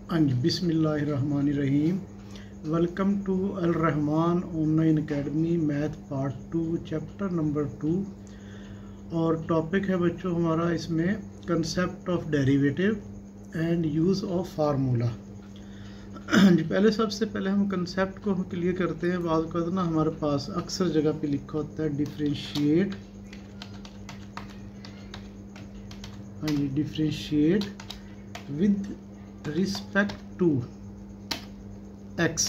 हाँ जी, बिस्मिल्लाहिर्रहमानिर्रहीम। Welcome to Al Rahman online academy math part 2 chapter number 2। और टॉपिक है बच्चों हमारा इसमें concept of derivative and use of formula. जी, सबसे पहले हम कंसेप्ट को क्लियर करते हैं। बात करते ना, हमारे पास अक्सर जगह पे लिखा होता है डिफरेंशिएट। हाँ जी, differentiate with respect to x.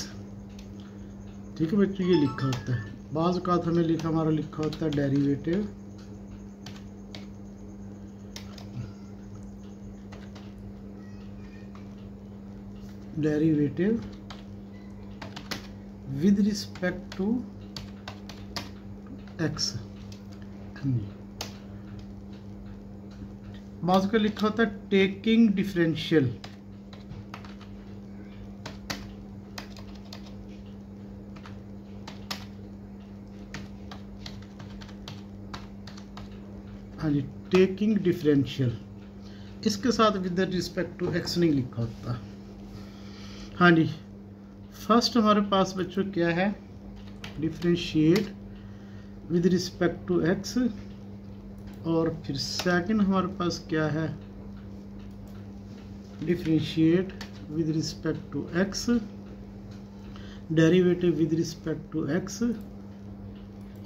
ठीक है बच्चों, ये लिखा होता है। बाज़ का हमें हमारा लिखा होता है derivative with respect to x. बाज़ का लिखा होता है टेकिंग डिफरेंशियल। हाँ जी, टेकिंग डिफरेंशियल, इसके साथ विद रिस्पेक्ट टू एक्स नहीं लिखा होता। हाँ जी, फर्स्ट हमारे पास बच्चों क्या है, differentiate with respect to x. और फिर सेकंड हमारे पास क्या है, differentiate with respect to x, derivative with respect to x.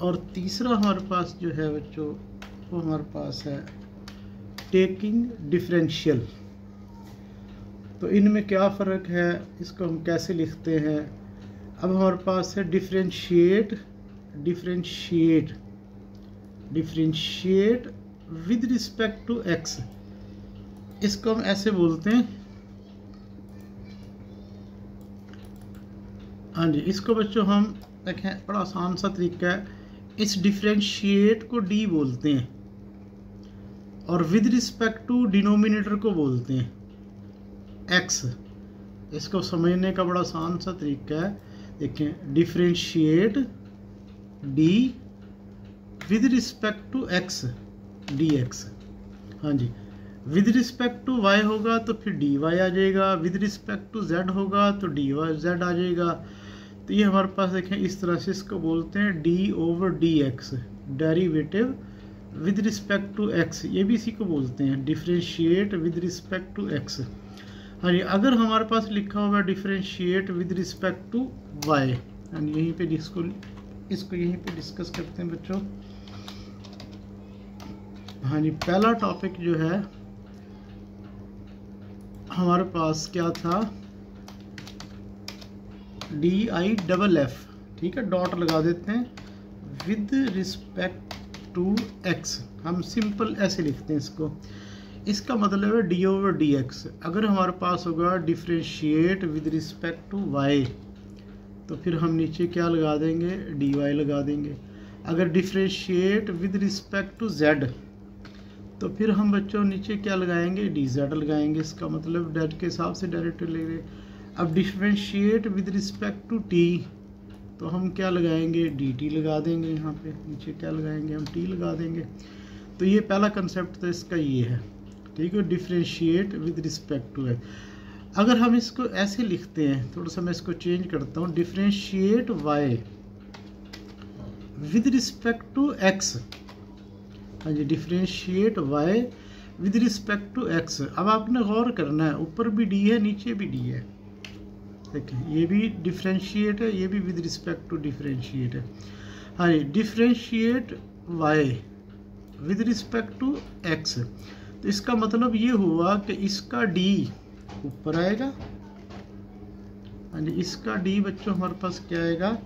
और तीसरा हमारे पास जो है बच्चों वो हमारे पास है टेकिंग डिफरेंशियल। तो इनमें क्या फ़र्क है, इसको हम कैसे लिखते हैं। अब हमारे पास है differentiate with respect to x. इसको हम ऐसे बोलते हैं। हाँ जी, इसको बच्चों हम देखें, बड़ा आसान सा तरीका है। इस डिफरेंशिएट को डी बोलते हैं और विद रिस्पेक्ट टू डिनोमिनेटर को बोलते हैं एक्स। इसको समझने का बड़ा आसान सा तरीका है। देखें, differentiate d with respect to x d x. हाँ जी, विद रिस्पेक्ट टू वाई होगा तो फिर डी वाई आ जाएगा, विद रिस्पेक्ट टू जेड होगा तो डी वाई जेड आ जाएगा। तो ये हमारे पास देखें इस तरह से इसको बोलते हैं d over d x, derivative with respect to x. ये भी इसी को बोलते हैं differentiate with respect to x. हाँ जी, अगर हमारे पास लिखा हुआ differentiate with respect to y, यहीं पे इसको यहीं पे डिस्कस करते हैं बच्चों। हाँ जी, पहला टॉपिक जो है हमारे पास क्या था, डी आई डबल एफ। ठीक है, डॉट लगा देते हैं विद रिस्पेक्ट टू एक्स। हम सिंपल ऐसे लिखते हैं इसको। इसका मतलब है डी ओवर डी एक्स। अगर हमारे पास होगा differentiate with respect to y तो फिर हम नीचे क्या लगा देंगे, डी वाई लगा देंगे। अगर differentiate with respect to z तो फिर हम बच्चों नीचे क्या लगाएंगे, डी जेड लगाएंगे। इसका मतलब डेट के हिसाब से डायरेक्ट लेंगे। अब differentiate with respect to t तो हम क्या लगाएंगे, डी टी लगा देंगे। यहाँ पे नीचे क्या लगाएंगे, हम टी लगा देंगे। तो ये पहला कंसेप्ट तो इसका ये है। ठीक है, डिफरेंशिएट विद रिस्पेक्ट टू है। अगर हम इसको ऐसे लिखते हैं, थोड़ा सा मैं इसको चेंज करता हूँ, differentiate y with respect to x. हाँ जी, differentiate y with respect to x. अब आपने गौर करना है, ऊपर भी डी है नीचे भी डी है। देखिए, ये भी डिफरेंशिएट है, ये भी विद रिस्पेक्ट टू डिफरेंशिएट है। हाँ जी, differentiate y with respect to x. तो इसका मतलब ये हुआ कि इसका डी ऊपर आएगा। हाँ जी, इसका डी बच्चों हमारे पास क्या आएगा,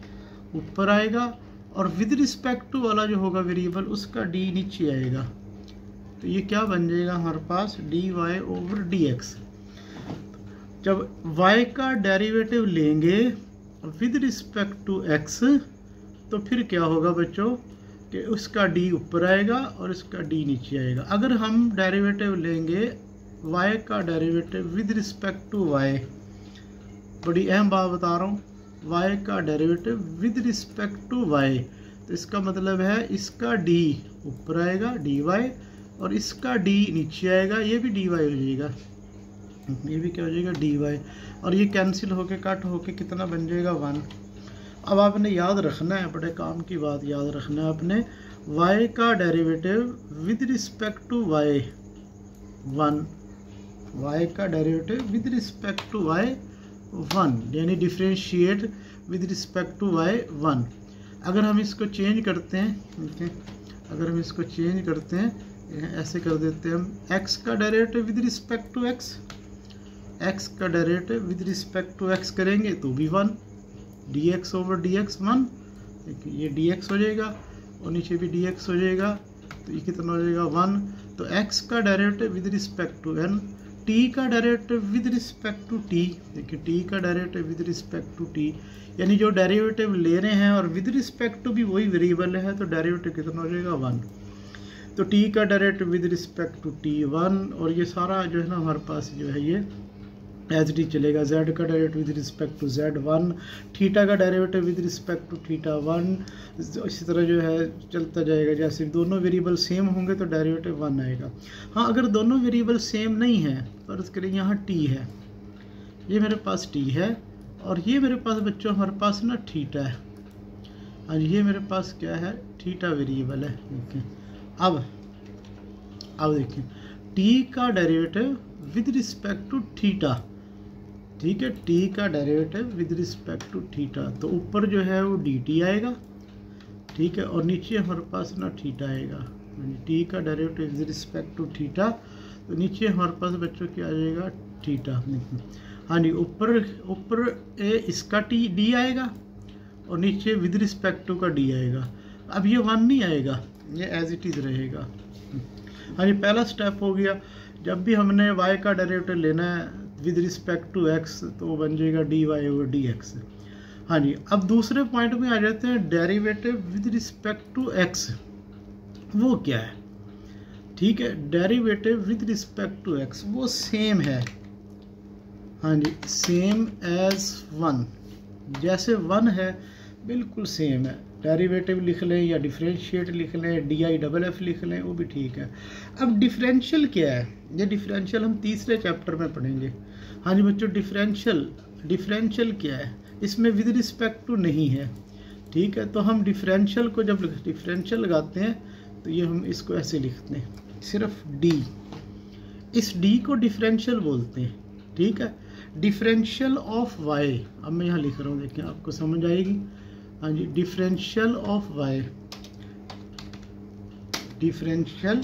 ऊपर आएगा। और विद रिस्पेक्ट टू वाला जो होगा वेरिएबल, उसका डी नीचे आएगा। तो ये क्या बन जाएगा हमारे पास, d y over d x. जब y का डेरिवेटिव लेंगे विद रिस्पेक्ट टू x तो फिर क्या होगा बच्चों कि उसका d ऊपर आएगा और इसका d नीचे आएगा। अगर हम डेरिवेटिव लेंगे y का derivative with respect to y, बड़ी अहम बात बता रहा हूँ, y का derivative with respect to y, तो इसका मतलब है इसका d ऊपर आएगा dy और इसका d नीचे आएगा, ये भी dy हो जाएगा। ये भी क्या हो जाएगा dy, और ये कैंसिल होके कट होके कितना बन जाएगा 1। अब आपने याद रखना है, बड़े काम की बात याद रखना है आपने, y का derivative with respect to y 1, y का derivative with respect to y 1, यानी differentiate with respect to y 1। अगर हम इसको चेंज करते हैं, ठीक है, अगर हम इसको चेंज करते हैं, ऐसे कर देते हैं हम, x का derivative with respect to x का derivative with respect to x करेंगे तो भी 1, dx ओवर dx 1, ये dx हो जाएगा और नीचे भी dx हो जाएगा, तो ये कितना हो जाएगा 1। तो x का derivative with respect to n, t का derivative with respect to t, देखिए t का derivative with respect to t, यानी जो डेरिवेटिव ले रहे हैं और विद रिस्पेक्ट टू भी वही वेरिएबल है, तो डेरिवेटिव कितना हो जाएगा 1। तो t का derivative with respect to t 1, और ये सारा जो है ना हमारे पास जो है ये एज टी चलेगा। z का derivative with respect to z 1, theta का derivative with respect to theta 1, इसी तरह जो है चलता जाएगा। जैसे दोनों वेरिएबल सेम होंगे तो डेरिवेटिव 1 आएगा। हाँ, अगर दोनों वेरिएबल सेम नहीं है, फर्ज करें यहाँ t है, ये मेरे पास t है और ये मेरे पास बच्चों हमारे पास ना थीटा है, और ये मेरे पास क्या है थीटा वेरिएबल है। देखिए अब देखिए t का derivative with respect to theta, ठीक है, t का derivative with respect to theta, तो ऊपर जो है वो dt आएगा, ठीक है, और नीचे हमारे पास ना थीटा आएगा। t का derivative with respect to theta, तो नीचे हमारे पास बच्चों क्या आ जाएगा थीटा। हाँ जी, ऊपर इसका d आएगा और नीचे विद रिस्पेक्ट टू का d आएगा। अब ये 1 नहीं आएगा, ये एज इट इज़ रहेगा। हाँ जी, पहला स्टेप हो गया। जब भी हमने y का डेरिवेटिव लेना है विद रिस्पेक्ट टू x, तो वो बन जाएगा dy ओवर dx। हाँ जी, अब दूसरे पॉइंट में आ जाते हैं, derivative with respect to x वो क्या है। ठीक है, derivative with respect to x वो सेम है, हाँ जी, सेम एज 1, जैसे 1 है बिल्कुल सेम है। डेरिवेटिव लिख लें या डिफरेंशिएट लिख लें, DIFF लिख लें, वो भी ठीक है। अब डिफरेंशियल क्या है, ये डिफरेंशियल हम तीसरे चैप्टर में पढ़ेंगे। हाँ जी बच्चों, डिफरेंशियल क्या है, इसमें विद रिस्पेक्ट टू नहीं है, ठीक है। तो हम डिफरेंशियल को जब डिफरेंशियल लगाते हैं तो ये हम इसको ऐसे लिखते हैं, सिर्फ D, इस D को डिफरेंशियल बोलते हैं, ठीक है। डिफरेंशियल ऑफ y, अब मैं यहाँ लिख रहा हूँ, देखिए आपको समझ आएगी। हाँ जी, differential of y, differential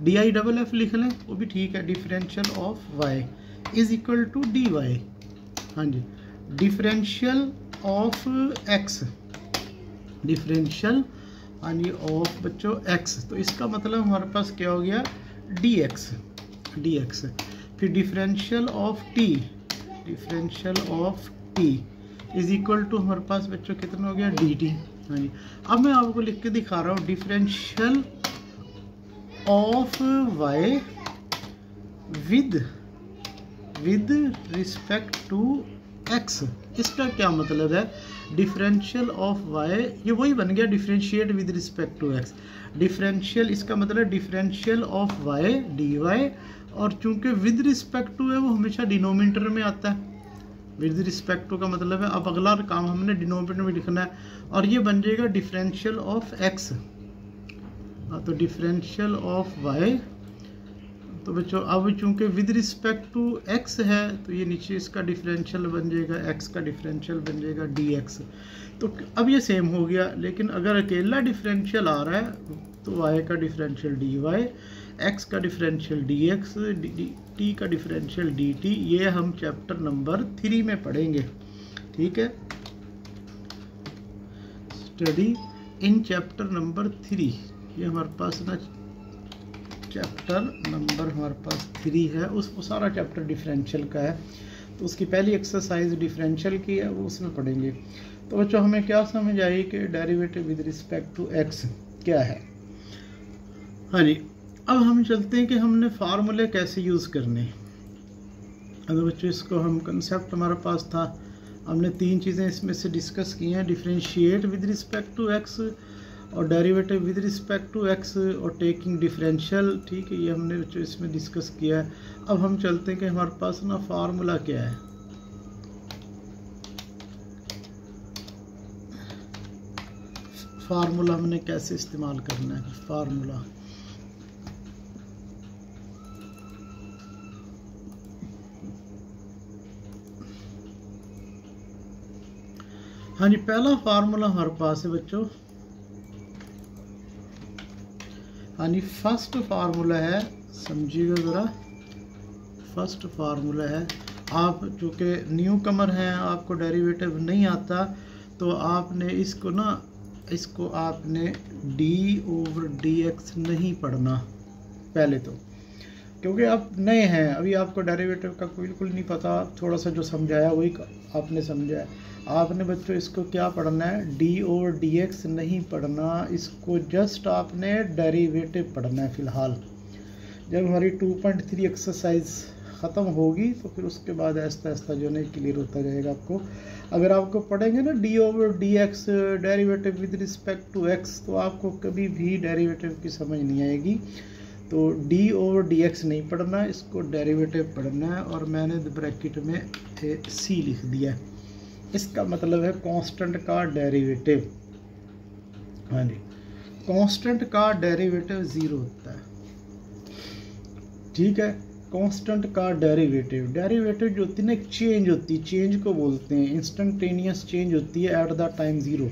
DIFF लिख लें, वो भी ठीक है। Differential of y is equal to dy। हाँ जी, डिफरेंशियल ऑफ x, डिफरेंशियल हाँ जी ऑफ बच्चों x, तो इसका मतलब हमारे पास क्या हो गया dx। फिर differential of t, differential of t is equal to हमारे पास बच्चों कितना हो गया dt। हाँ जी, अब मैं आपको लिख के दिखा रहा हूँ, differential of y with respect to x, इसका क्या मतलब है। डिफरेंशियल ऑफ y, ये वही बन गया differentiate with respect to x। Differential इसका मतलब डिफरेंशियल ऑफ y dy, और चूंकि विद रिस्पेक्ट टू है वो हमेशा डिनोमिनेटर में आता है। विद रिस्पेक्ट टू का मतलब है, अब अगला काम हमने डिनोमिनेटर में लिखना है, और ये बन जाएगा डिफरेंशियल ऑफ x। तो डिफरेंशियल ऑफ y, तो बच्चों अब चूंकि विद रिस्पेक्ट टू x है तो ये नीचे इसका डिफरेंशियल बन जाएगा, x का डिफरेंशियल बन जाएगा dx। तो अब ये सेम हो गया, लेकिन अगर अकेला डिफरेंशियल आ रहा है तो y का डिफरेंशियल dy, x का डिफरेंशियल dx, t का डिफरेंशियल dt, ये हम चैप्टर नंबर 3 में पढ़ेंगे, ठीक है। स्टडी इन चैप्टर नंबर 3, ये हमारे पास ना चैप्टर नंबर हमारे पास 3 है, वो सारा चैप्टर डिफरेंशियल का है, तो उसकी पहली एक्सरसाइज डिफरेंशियल की है, वो उसमें पढ़ेंगे। तो बच्चों हमें क्या समझ आई कि derivative with respect to x क्या है। हाँ जी, अब हम चलते हैं कि हमने फार्मूले कैसे यूज़ करने। अगर बच्चों इसको हम कंसेप्ट हमारे पास था, हमने 3 चीज़ें इसमें से डिस्कस की हैं, differentiate with respect to x, और derivative with respect to x और टेकिंग डिफरेंशियल, ठीक है, ये हमने इसमें डिस्कस किया है। अब हम चलते हैं कि हमारे पास ना फार्मूला क्या है। फार्मूला हमने कैसे इस्तेमाल करना है, फार्मूला हाँ जी, पहला फार्मूला हमारे पास है बच्चों, हाँ जी, फर्स्ट फार्मूला है, समझिएगा ज़रा, फर्स्ट फार्मूला है, आप चूँकि न्यू कमर हैं, आपको डेरिवेटिव नहीं आता, तो आपने इसको आपने d/dx नहीं पढ़ना पहले तो, क्योंकि आप नए हैं, अभी आपको डेरिवेटिव का बिल्कुल नहीं पता, थोड़ा सा जो समझाया वही आपने समझा है। आपने बच्चों इसको क्या पढ़ना है, d/dx नहीं पढ़ना, इसको जस्ट आपने डेरिवेटिव पढ़ना है फ़िलहाल। जब हमारी 2.3 एक्सरसाइज ख़त्म होगी तो फिर उसके बाद आहिस्ता आहिस्ता जो है क्लियर होता जाएगा आपको। अगर आपको पढ़ेंगे ना d/dx derivative with respect to x, तो आपको कभी भी डेरिवेटिव की समझ नहीं आएगी। तो d/dx नहीं पढ़ना, इसको डेरिवेटिव पढ़ना है, और मैंने ब्रैकेट में c लिख दिया है। इसका मतलब है कांस्टेंट का डेरिवेटिव, हाँ जी, कांस्टेंट का डेरिवेटिव 0 होता है, ठीक है। कांस्टेंट का डेरिवेटिव जो होती है ना, चेंज होती है, चेंज को बोलते हैं, इंस्टेंटेनियस चेंज होती है एट द टाइम 0।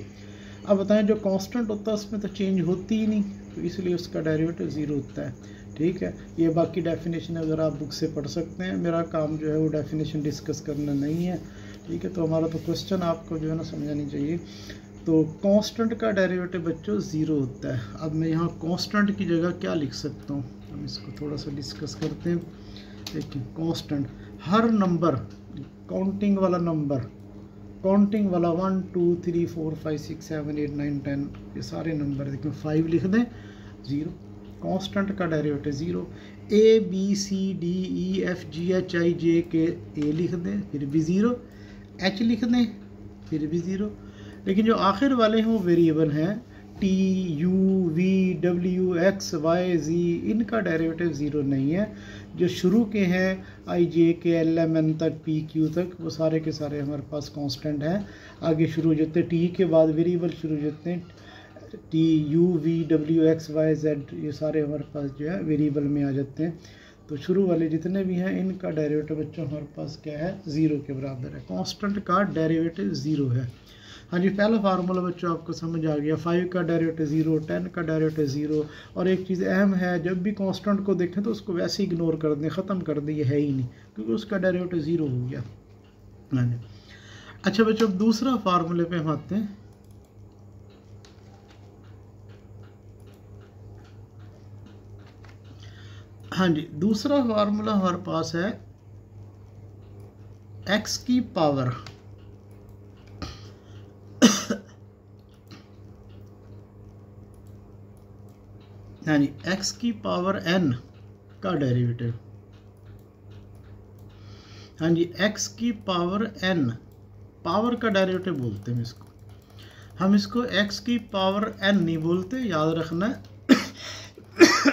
अब बताएं, जो कांस्टेंट होता है उसमें तो चेंज होती ही नहीं, तो इसलिए उसका डेरिवेटिव 0 होता है, ठीक है। ये बाकी डेफिनेशन अगर आप बुक से पढ़ सकते हैं, मेरा काम जो है वो डेफिनेशन डिस्कस करना नहीं है, ठीक है। तो हमारा तो क्वेश्चन आपको जो है ना समझानी चाहिए। तो कांस्टेंट का डेरिवेटिव बच्चों 0 होता है। अब मैं यहाँ कांस्टेंट की जगह क्या लिख सकता हूँ, हम इसको थोड़ा सा डिस्कस करते हैं। देखिए, कांस्टेंट हर नंबर, काउंटिंग वाला नंबर, काउंटिंग वाला 1 2 3 4 5 6 7 8 9 10, ये सारे नंबर देखिए 5 लिख दें 0, कांस्टेंट का डेरिवेटिव 0। ABCDEFGHIJK ए लिख दें फिर भी 0, H लिख दें फिर भी 0। लेकिन जो आखिर वाले हैं वो वेरिएबल हैं, T U V W X Y Z, इनका डेरिवेटिव 0 नहीं है। जो शुरू के हैं I J K L M N तक P Q तक, वो सारे के सारे हमारे पास कांस्टेंट हैं। आगे शुरू हो जाते हैं T के बाद वेरिएबल शुरू हो जाते हैं, T U V W X Y Z, ये सारे हमारे पास जो है वेरिएबल में आ जाते हैं। तो शुरू वाले जितने भी हैं इनका डेरिवेटिव बच्चों हमारे पास क्या है, 0 के बराबर है। कांस्टेंट का डेरिवेटिव 0 है। हाँ जी, पहला फार्मूला बच्चों आपको समझ आ गया। 5 का डेरिवेटिव 0, 10 का डेरिवेटिव 0। और एक चीज़ अहम है, जब भी कांस्टेंट को देखें तो उसको वैसे ही इग्नोर कर दें, ख़त्म कर दें, ये है ही नहीं, क्योंकि उसका डेरिवेटिव 0 हो गया। हाँ जी, अच्छा बच्चों, दूसरा फार्मूले पे हम आते हैं। हाँ जी, दूसरा फार्मूला हमारे पास है x की पावर यानी x की पावर n का डेरिवेटिव। हाँ जी, x की पावर n, पावर का डेरिवेटिव बोलते हैं इसको। हम इसको x की पावर n नहीं बोलते, याद रखना है।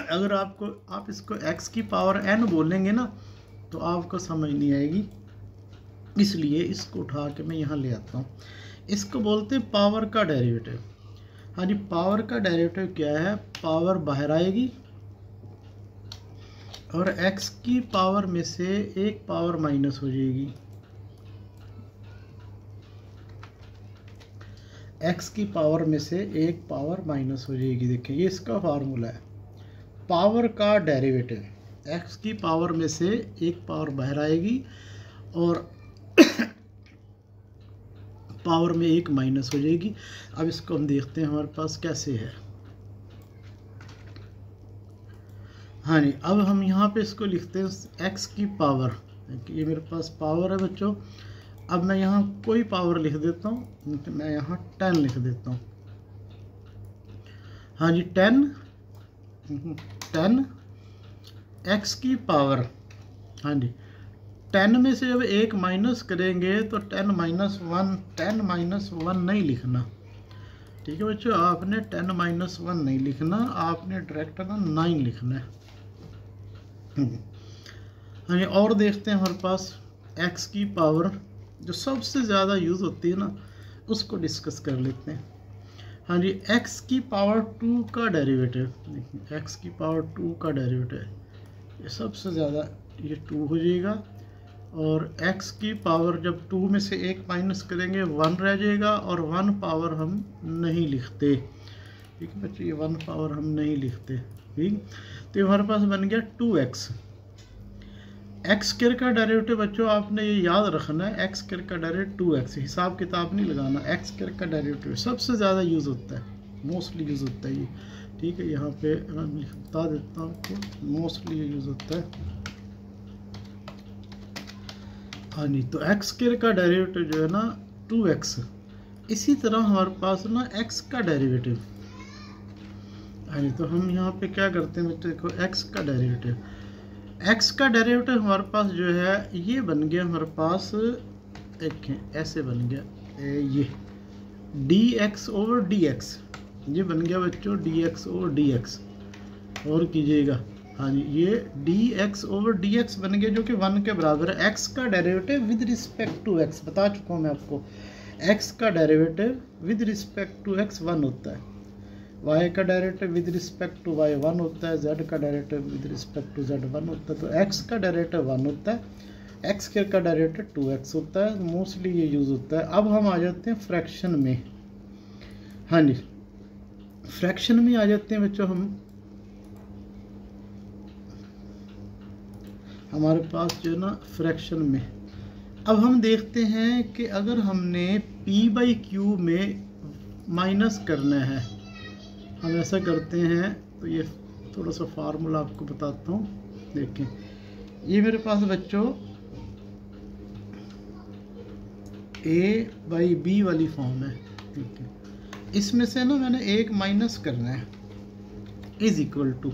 अगर आप इसको x की पावर n बोलेंगे ना तो आपको समझ नहीं आएगी, इसलिए इसको उठा के मैं यहाँ ले आता हूँ। इसको बोलते हैं पावर का डेरिवेटिव। हाँ जी, पावर का डेरिवेटिव क्या है, पावर बाहर आएगी और x की पावर में से एक पावर माइनस हो जाएगी। x की पावर में से एक पावर माइनस हो जाएगी। देखिए, ये इसका फार्मूला है, पावर का डेरिवेटिव। x की पावर में से एक पावर बाहर आएगी और पावर में एक माइनस हो जाएगी। अब इसको हम देखते हैं हमारे पास कैसे है। हाँ जी, अब हम यहाँ पे इसको लिखते हैं x की पावर। ये मेरे पास पावर है बच्चों। अब मैं यहाँ कोई पावर लिख देता हूँ, मैं यहाँ 10 लिख देता हूँ। हाँ जी, 10 x की पावर। हाँ जी, 10 में से जब एक माइनस करेंगे तो 10 - 1 नहीं लिखना, ठीक है बच्चों, आपने 10 - 1 नहीं लिखना, आपने डायरेक्ट ना 9 लिखना है। हाँ जी, और देखते हैं हमारे पास x की पावर जो सबसे ज़्यादा यूज़ होती है ना, उसको डिस्कस कर लेते हैं। हाँ जी, x की पावर 2 का डेरिवेटिव, देखिए x की पावर 2 का डेरिवेटिव ये सबसे ज़्यादा, ये 2 हो जाएगा। और x की पावर जब 2 में से 1 माइनस करेंगे 1 रह जाएगा, और 1 पावर हम नहीं लिखते। ठीक है बच्चों, ये 1 पावर हम नहीं लिखते। ठीक, तो हमारे पास बन गया 2x। एक्स स्क्वायर का डेरिवेटिव बच्चों आपने ये याद रखना है, एक्स स्क्वायर का डेरिवेटिव 2x, हिसाब किताब नहीं लगाना। एक्स स्क्वायर का डेरिवेटिव सबसे ज़्यादा यूज़ होता है, मोस्टली यूज़ होता है ये। ठीक है, यहाँ पे मैं बता देता हूँ आपको, मोस्टली ये यूज़ होता है। हाँ जी, तो एक्स स्क्वायर का डेरिवेटिव जो है ना 2x। इसी तरह हमारे पास ना x का डेरिवेटिव। हाँ जी, तो हम यहाँ पे क्या करते हैं बच्चों, देखो x का डेरिवेटिव, x का डेरिवेटिव हमारे पास जो है ये बन गया हमारे पास, देखें ऐसे बन गया ये dx/dx, ये बन गया बच्चों dx/dx। और कीजिएगा, हाँ जी, ये dx/dx बन गया जो कि 1 के बराबर है। x का derivative with respect to x, बता चुका हूँ मैं आपको, x का derivative with respect to x 1 होता है, y का derivative with respect to y 1 होता है, z का derivative with respect to z 1 होता है। तो x का डेरिवेटिव 1 होता है, x स्क्वायर का डेरिवेटिव 2x होता है, मोस्टली ये यूज़ होता है। अब हम आ जाते हैं फ्रैक्शन में। हाँ जी, फ्रैक्शन में आ जाते हैं बच्चों हम। हमारे पास जो है ना फ्रैक्शन में, अब हम देखते हैं कि अगर हमने p/q में माइनस करना है, हम ऐसा करते हैं। तो ये थोड़ा सा फार्मूला आपको बताता हूँ। देखें, ये मेरे पास बच्चों a/b वाली फॉर्म है। ठीक है, इसमें से ना मैंने 1 माइनस करना है, इज इक्वल टू,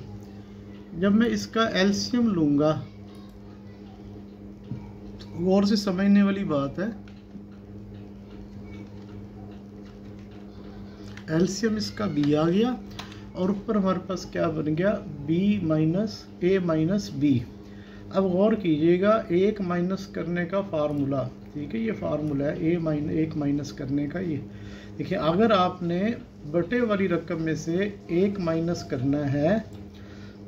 जब मैं इसका एलसीएम लूँगा, गौर से समझने वाली बात है, एलसीएम इसका b आ गया, और ऊपर हमारे पास क्या बन गया, a-b। अब गौर कीजिएगा, 1 माइनस करने का फार्मूला, ठीक है, ये फार्मूला है 1 माइनस करने का। ये देखिए, अगर आपने बटे वाली रकम में से 1 माइनस करना है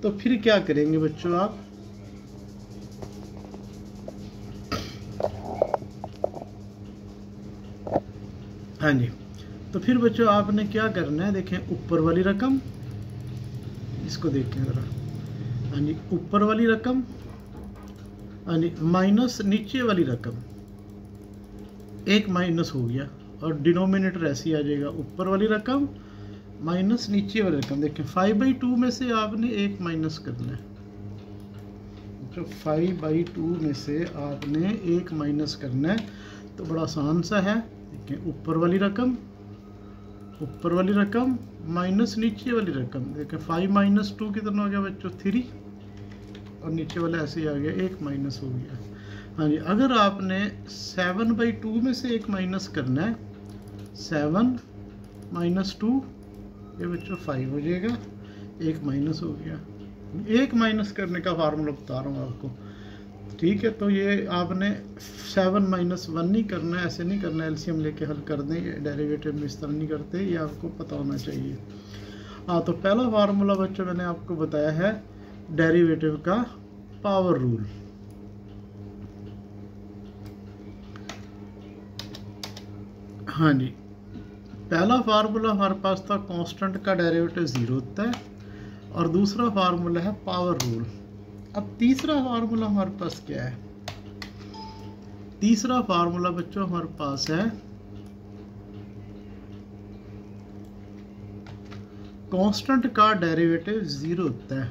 तो फिर क्या करेंगे बच्चों आप, हाँ जी, तो फिर बच्चों आपने क्या करना है, देखें ऊपर वाली रकम, इसको देखें ज़रा, हाँ जी, ऊपर वाली रकम, हाँ जी, माइनस नीचे वाली रकम, 1 माइनस हो गया, और डिनोमिनेटर ऐसे ही आ जाएगा, ऊपर वाली रकम माइनस नीचे वाली रकम। देखें 5/2 में से आपने 1 माइनस करना है, जो 5/2 में से आपने 1 माइनस करना है, तो बड़ा आसान सा है। देखें, ऊपर वाली रकम माइनस नीचे वाली रकम। देखें 5 - 2 कितना हो गया बच्चों, 3, और नीचे वाला ऐसे ही आ गया, 1 माइनस हो गया। हाँ जी, अगर आपने 7/2 में से 1 माइनस करना है, 7 - 2, ये बच्चों 5 हो जाएगा, 1 माइनस हो गया। 1 माइनस करने का फार्मूला बता रहा हूँ आपको। ठीक है, तो ये आपने 7 - 1 नहीं करना है, ऐसे नहीं करना, एलसीएम लेके हल कर दें, डेरिवेटिव में इस तरह नहीं करते, ये आपको पता होना चाहिए। हाँ, तो पहला फार्मूला बच्चों मैंने आपको बताया है डेरिवेटिव का पावर रूल। हाँ जी, पहला फार्मूला हमारे पास था कांस्टेंट का डेरिवेटिव 0 होता है, और दूसरा फार्मूला है पावर रूल। अब तीसरा फार्मूला हमारे पास क्या है, तीसरा फार्मूला बच्चों हमारे पास है कांस्टेंट का डेरिवेटिव 0 होता है,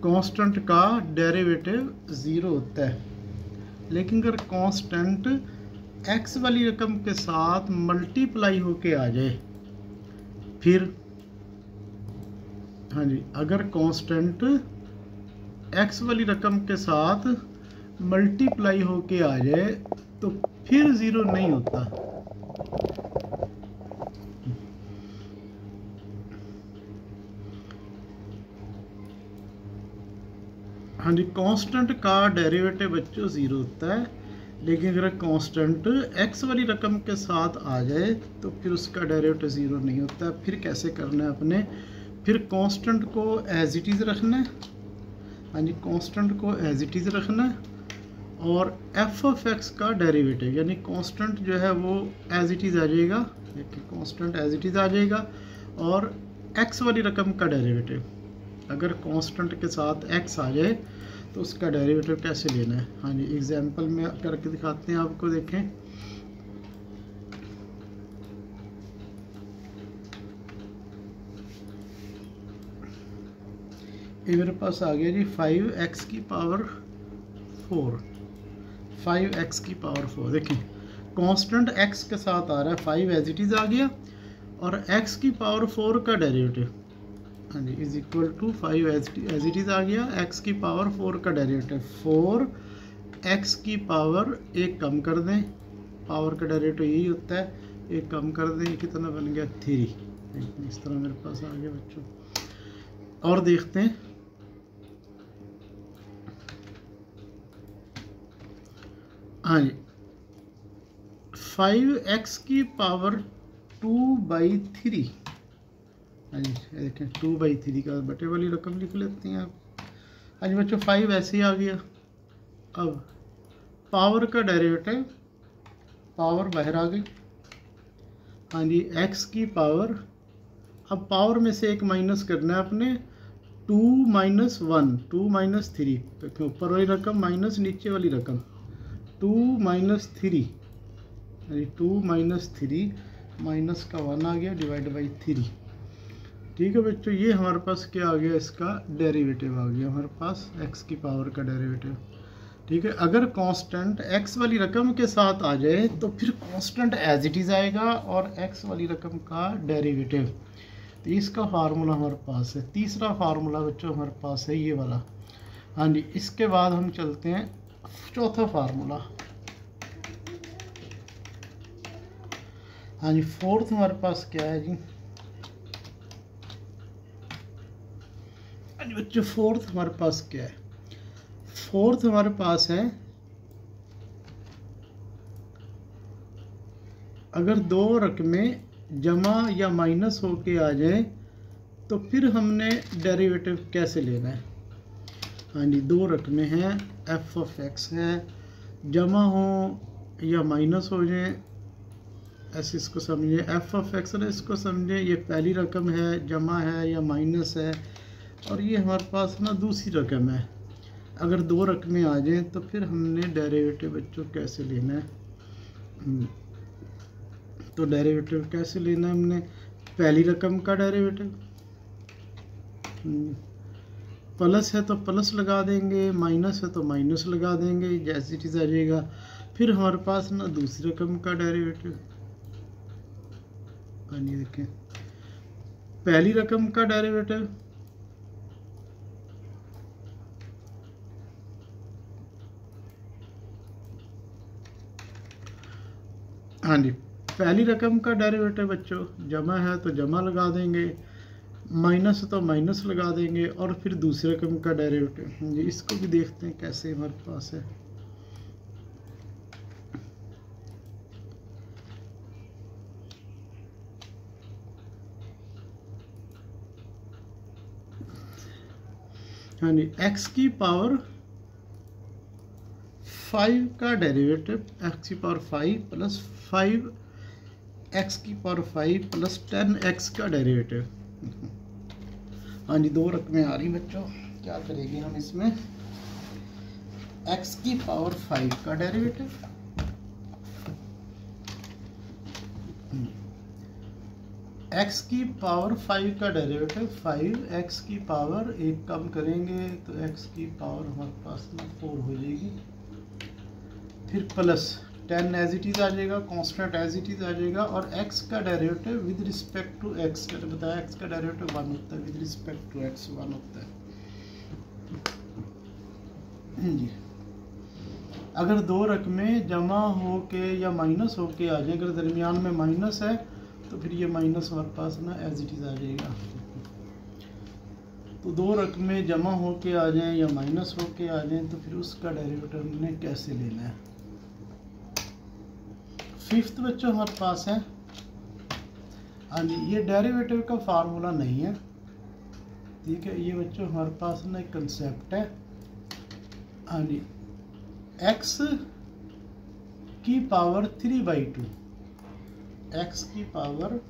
कांस्टेंट का डेरिवेटिव 0 होता है। लेकिन अगर कांस्टेंट x वाली रकम के साथ मल्टीप्लाई होके आ जाए, फिर, हाँ जी, अगर कांस्टेंट x वाली रकम के साथ मल्टीप्लाई होके आ जाए तो फिर 0 नहीं होता। हाँ जी, कांस्टेंट का डेरिवेटिव बच्चों ज़ीरो होता है, लेकिन अगर कांस्टेंट एक्स वाली रकम के साथ आ जाए तो फिर उसका डेरिवेटिव ज़ीरो नहीं होता। फिर कैसे करना है अपने, फिर कांस्टेंट को एज इट इज़ रखना है। हाँ जी, कांस्टेंट को एज इट इज़ रखना है और एफ ऑफ एक्स का डेरिवेटिव यानी कांस्टेंट जो है वो एज इट इज़ आ जाएगा। देखिए कांस्टेंट एज इट इज़ आ जाएगा और एक्स वाली रकम का डेरिवेटिव, अगर कांस्टेंट के साथ एक्स आ जाए तो उसका डेरिवेटिव कैसे लेना है। हाँ जी, एग्जांपल में करके दिखाते हैं आपको। देखें ये मेरे पास आ गया जी 5x की पावर 4, 5x की पावर 4। देखें कांस्टेंट x के साथ आ रहा है, 5 एज इट इज़ आ गया और x की पावर 4 का डेरिवेटिव, हाँ जी, is equal to 5 as it is आ गया, x की पावर 4 का डेरिवेटिव 4, x की पावर एक कम कर दें, पावर का डेरिवेटिव यही होता है, एक कम कर दें, कितना बन गया 3। इस तरह मेरे पास आ गया बच्चों। और देखते हैं हाँ जी, 5x की पावर 2/3। हाँ जी देखें 2/3 का बटे वाली रकम लिख लेते हैं आप। हाँ जी बच्चों 5 ऐसे ही आ गया। अब पावर का डेरिवेटिव, पावर बाहर आ गई। हाँ जी x की पावर, अब पावर में से एक माइनस करना है अपने, 2 - 1, 2 - 3, तो ऊपर वाली रकम माइनस नीचे वाली रकम 2 - 3, 2 - 3 माइनस का 1 आ गया डिवाइड बाई 3। ठीक है बच्चों, ये हमारे पास क्या आ गया, इसका डेरिवेटिव आ गया हमारे पास, x की पावर का डेरिवेटिव। ठीक है, अगर कांस्टेंट x वाली रकम के साथ आ जाए तो फिर कांस्टेंट एज इट इज़ आएगा और x वाली रकम का डेरिवेटिव। तो इसका फार्मूला हमारे पास है, तीसरा फार्मूला बच्चों हमारे पास है ये वाला। हाँ जी, इसके बाद हम चलते हैं चौथा फार्मूला। हाँ जी, फोर्थ हमारे पास क्या है जी, हाँ जी बच्चों फोर्थ हमारे पास क्या है, फोर्थ हमारे पास है अगर दो रकमें जमा या माइनस होके आ जाए तो फिर हमने डेरिवेटिव कैसे लेना है। हाँ जी, दो रकमें हैं, एफ ऑफ एक्स है, जमा हो या माइनस हो जाए, ऐसे इसको समझे, एफ ऑफ एक्स है इसको समझे, ये पहली रकम है, जमा है या माइनस है, और ये हमारे पास ना दूसरी रकम है। अगर दो रकमें आ जाएं तो फिर हमने डेरिवेटिव बच्चों कैसे लेना है। तो डेरिवेटिव कैसे लेना है हमने, पहली रकम का डेरिवेटिव, प्लस है तो प्लस लगा देंगे, माइनस है तो माइनस लगा देंगे, जैसे चीज़ आ जाएगा। फिर हमारे पास ना दूसरी रकम का डेरिवेटिव, यानी देखें पहली रकम का डेरिवेटिव, हाँ जी पहली रकम का डेरिवेटिव बच्चों, जमा है तो जमा लगा देंगे, माइनस है तो माइनस लगा देंगे, और फिर दूसरी रकम का डेरिवेटिव। जी इसको भी देखते हैं कैसे हमारे पास है। हाँ जी, x की पावर 5 का डेरिवेटिव, x की पावर 5 प्लस 5 x की पावर 5 प्लस 10x का डेरिवेटिव। हाँ जी, दो रकमें आ रही बच्चों, क्या करेंगे हम इसमें, x की पावर 5 का डेरिवेटिव, x की पावर 5 का डेरिवेटिव, 5x की पावर एक कम करेंगे तो x की पावर हमारे पास में 4 हो जाएगी, फिर प्लस 10 एज इट इज़ आ जाएगा, कांस्टेंट एज इट इज़ आ जाएगा, और x का derivative with respect to x, मैंने बताया x का डेरिवेटिव 1 होता है, विद रिस्पेक्ट टू x 1 होता है जी। अगर दो रकमें जमा हो के या माइनस हो के आ जाए, अगर दरमियान में माइनस है तो फिर ये माइनस हमारे पास ना एज इट इज़ आ जाएगा। तो दो रकमें जमा होके आ जाएं या माइनस होके आ जाएं तो फिर उसका डेरिवेटिव हमने कैसे लेना है। फिफ्थ बच्चों हमारे पास है, हाँ जी, ये डेरिवेटिव का फार्मूला नहीं है, ठीक है। ये बच्चों हमारे पास ना एक कंसेप्ट है, हाँ जी, x की पावर 3/2, x की पावर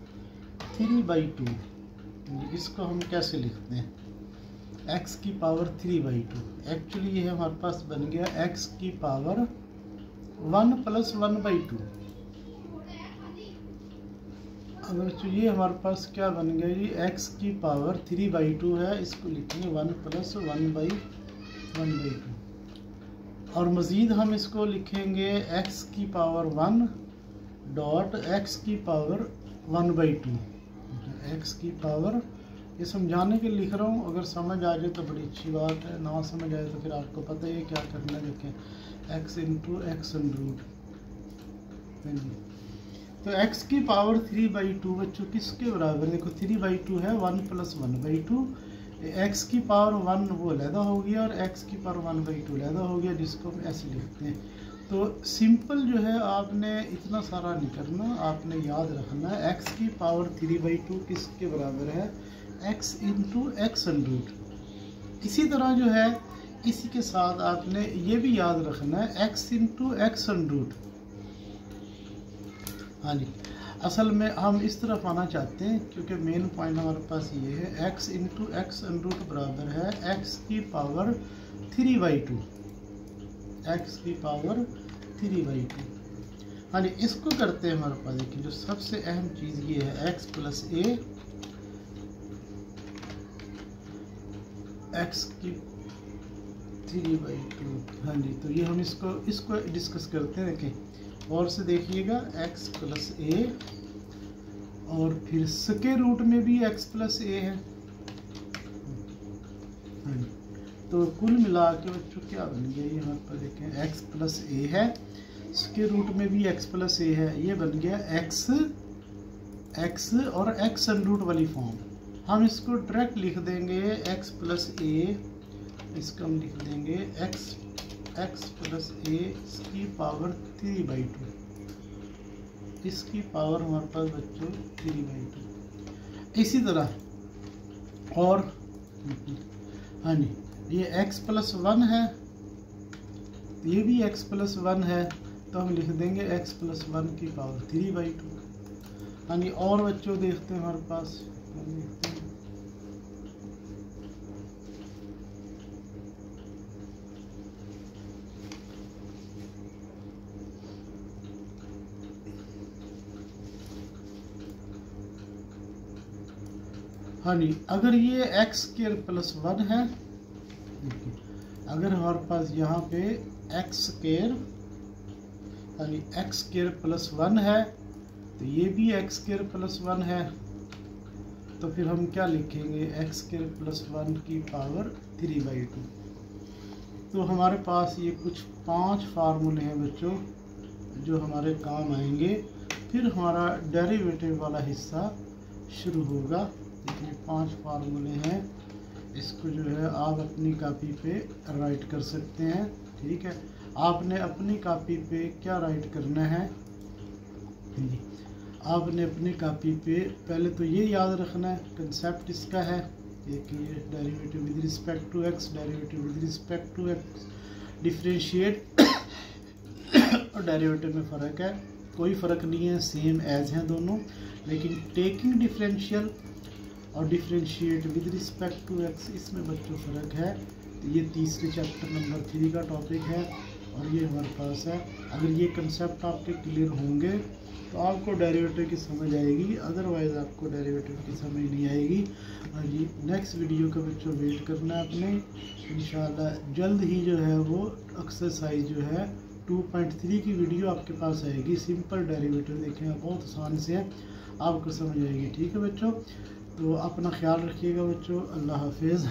3/2, इसको हम कैसे लिखते हैं, x की पावर 3/2। एक्चुअली ये हमारे पास बन गया x की पावर 1 + 1/2। अब बच्चों ये हमारे पास क्या बन गया जी, x की पावर 3/2 है, इसको लिखेंगे 1 + 1/2। और मज़ीद हम इसको लिखेंगे x की पावर 1 डॉट x की पावर 1/2। x की पावर, ये समझाने के लिख रहा हूँ, अगर समझ आ जाए तो बड़ी अच्छी बात है, ना समझ आए तो फिर आपको पता ही है क्या करना है। देखें x × x√। तो x की पावर 3/2 बच्चों किसके बराबर, देखो 3/2 है 1 + 1/2, x की पावर 1 वो अलहदा हो गया और x की पावर 1/2 अलहदा हो गया, जिसको हम ऐसे लिखते हैं। तो सिंपल जो है, आपने इतना सारा नहीं करना, आपने याद रखना है x की पावर 3/2 किसके बराबर है, x × x√। इसी तरह जो है, इसी के साथ आपने ये भी याद रखना है x × x√। हाँ जी, असल में हम इस तरफ आना चाहते हैं क्योंकि मेन पॉइंट हमारे पास ये है, x × x√, बराबर है x की पावर 3/2, x की पावर 3/2। हाँ जी, इसको करते हैं हमारे पास, देखिए जो सबसे अहम चीज़ ये है x + a, x की 3/2। हाँ जी, तो ये हम इसको डिस्कस करते हैं। देखें और से देखिएगा, x + a और फिर स्क्वायर रूट में भी x + a है। हाँ जी, तो कुल मिला के बच्चों क्या बन गया, ये हमारे पास देखें x + a है, स्क्वायर रूट में भी x + a है, ये बन गया x और x√, वाली फॉर्म। हम इसको डायरेक्ट लिख देंगे x + a, इसको हम लिख देंगे x + a इसकी पावर 3/2, इसकी पावर हमारे पास बच्चों 3/2। इसी तरह और, हाँ जी, ये x + 1 है, ये भी x + 1 है, तो हम लिख देंगे x + 1 की पावर 3/2। हाँ जी, और बच्चों देखते हैं हमारे पास, देखते हैं हाँ जी, अगर ये x² + 1 है, अगर हमारे पास यहाँ पे x², हाँ जी, x² + 1 है, तो ये भी x² + 1 है, तो फिर हम क्या लिखेंगे, x² + 1 की पावर 3/2। तो हमारे पास ये कुछ 5 फार्मूले हैं बच्चों जो हमारे काम आएंगे, फिर हमारा डेरिवेटिव वाला हिस्सा शुरू होगा। देखिए 5 फार्मूले हैं, इसको जो है आप अपनी कॉपी पे राइट कर सकते हैं, ठीक है। आपने अपनी कॉपी पे क्या राइट करना है, आपने अपनी कॉपी पे पहले तो ये याद रखना है, कंसेप्ट इसका है, देखिए derivative with respect to x, derivative with respect to x, differentiate और डेरिवेटिव में फ़र्क है, कोई फ़र्क नहीं है, सेम एज हैं दोनों, लेकिन टेकिंग डिफरेंशियल और differentiate with respect to x, इसमें बच्चों फ़र्क है। तो ये तीसरे चैप्टर नंबर 3 का टॉपिक है और ये हमारे पास है। अगर ये कंसेप्ट आपके क्लियर होंगे तो आपको डेरिवेटिव की समझ आएगी, अदरवाइज़ आपको डेरिवेटिव की समझ नहीं आएगी। और ये नेक्स्ट वीडियो का बच्चों वेट करना है अपने, इंशाल्लाह जल्द ही जो है वो एक्सरसाइज जो है 2.3 की वीडियो आपके पास आएगी। सिंपल डेरिवेटिव देखें, बहुत आसान से है, आपको समझ आएगी, ठीक है बच्चों। तो अपना ख्याल रखिएगा बच्चों, अल्लाह हाफिज़।